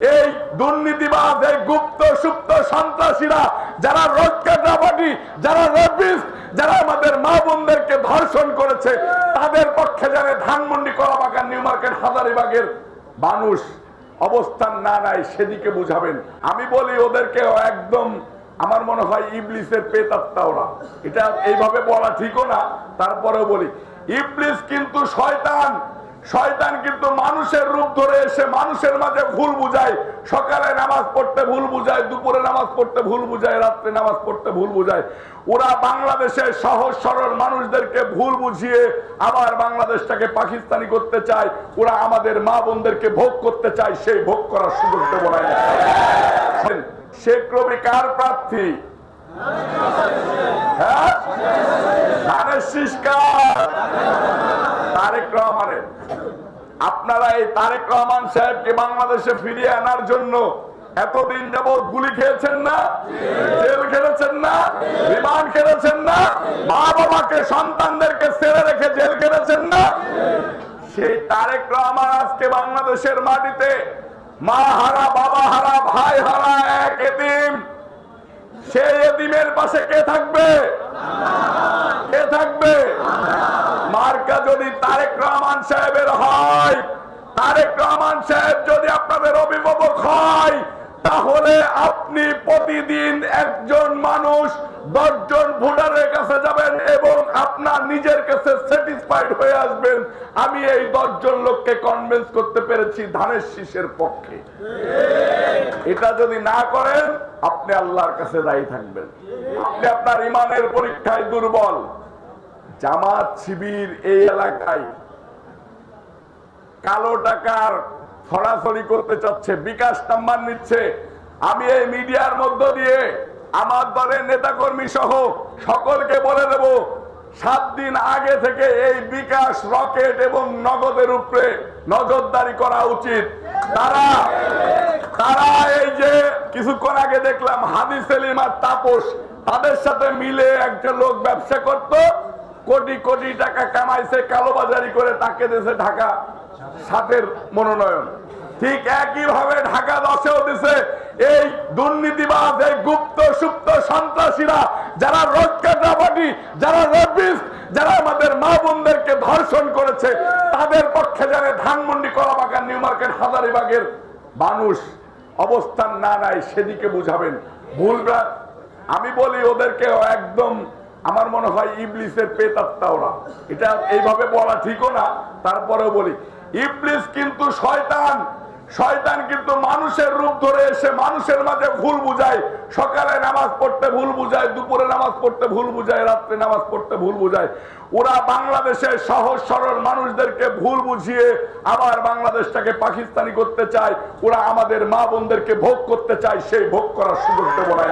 এই দুর্নীতিবাজ, এই গুপ্ত সুপ্ত সন্ত্রাসীরা, যারা রক্ষাকারী, যারা রেপিস্ট, যারা আমাদের মা বোনদেরকে ধর্ষণ করেছে, তাদের পক্ষে যারা ধানমন্ডি, কলাবাগান, নিউ মার্কেট, হাজারীবাগের মানুষ অবস্থান না নেয়, সেদিকে বুঝাবেন। আমি বলি ওদেরকে একদম, আমার মনে হয় ইবলিসের প্রেতাত্মা ওরা। এটা এইভাবে বলা ঠিকও না, তারপরেও বলি ইবলিস কিন্তু শয়তান। শয়তান কিন্তু মানুষের রূপ ধরে এসে মানুষের মাঝে ভুল বুঝায়। সকালে নামাজ পড়তে ভুল বুঝায়, দুপুরে নামাজ পড়তে ভুল বুঝায়, রাত্রে নামাজ পড়তে ভুল বুঝায়। ওরা বাংলাদেশের সহজ সরল মানুষদেরকে ভুল বুঝিয়ে আবার বাংলাদেশটাকে পাকিস্তানি করতে চায়। ওরা আমাদের মা বোনদেরকে ভোগ করতে চায়, সেই ভোগ করার সুযোগ দেব না। শেখ রবি কার প্রার্থী? হ্যাঁ, ধানের শীষ কার? তারেক রহমানের। আপনারা এই তারেক রহমান সাহেবকে বাংলাদেশে ফিরিয়ে আনার জন্য এতদিন যাবৎ গুলি খেয়েছেন না, জেল খেলেছেন না, রিমান্ড খেলেছেন না, মা বাবাকে, সন্তানদেরকে ছেড়ে রেখে জেল খেলেছেন না। সেই তারেক রহমান আজকে বাংলাদেশের মাটিতে মা হারা, বাবা হারা, ভাই হারা এক এতিম। সেই এতিমের পাশে কে থাকবে? কে থাকবে? মার্কা যদি তারেক রহমান সাহেবের হয়, তারেক রহমান সাহেব যদি আপনাদের অভিভাবক হয়, তাহলে আপনি প্রতিদিন একজন মানুষ 10 জন ভোটারের কাছে যাবেন এবং আপনার নিজের কাছে স্যাটিসফাইড হয়ে আসবেন, আমি এই 10 জন লোককে কনভিন্স করতে পেরেছি ধানের শীষের পক্ষে। এটা যদি না করেন, আপনি আল্লাহর কাছে দায়ী থাকবেন। আপনি আপনার ইমানের পরীক্ষায় দুর্বল। জামাত শিবির এই এলাকায় কালো টাকার ছড়াছড়ি করতে চাচ্ছে, বিকাশ নাম্বার নিচ্ছে। আমি এই মিডিয়ার মধ্য দিয়ে আমার দলের নেতাকর্মী সহ সকলকে বলে দেব, 7 দিন আগে থেকে এই বিকাশ, রকেট এবং নগদের উপরে নজরদারি করা উচিত। তারা এই যে কিছুক্ষণ আগে দেখলাম হাদি সেলিম আর তাপস, তাদের সাথে মিলে একটা লোক ব্যবসা করত, কোটি কোটি টাকা কামাইছে, কালোবাজারি করে তাকে দিয়েছে ঢাকা 7-এর মনোনয়ন। ঠিক একই ভাবে ঢাকা 10-এও দিছে এই দুর্নীতিবাজ, এই গুপ্ত সুপ্ত সন্ত্রাসীরা, যারা রক্ষাকারী, যারা রেপিস্ট, যারা আমাদের মা বোনদেরকে ধর্ষণ করেছে, তাদের পক্ষে যারা ধানমন্ডি, কলাবাগান, নিউ মার্কেট, হাজারীবাগের মানুষ অবস্থান না নেয়, সেদিকে বুঝাবেন। ভুলরা আমি বলি ওদেরকে একদম, আমার মনে হয় ইবলিসের প্রেতাত্মা ওরা। এটা এইভাবে বলা ঠিকও না, তারপরেও বলি ইবলিস কিন্তু শয়তান। শয়তান কিন্তু মানুষের রূপ ধরে এসে মানুষের মাঝে ভুল বুঝায়। সকালে নামাজ পড়তে ভুল বুঝায়, দুপুরে নামাজ পড়তে ভুল বুঝায়, রাত্রে নামাজ পড়তে ভুল বুঝায়। ওরা বাংলাদেশের সহজ সরল মানুষদেরকে ভুল বুঝিয়ে আবার বাংলাদেশটাকে পাকিস্তানি করতে চায়। ওরা আমাদের মা বোনদেরকে ভোগ করতে চায়, সেই ভোগ করার সুযোগ দেব না।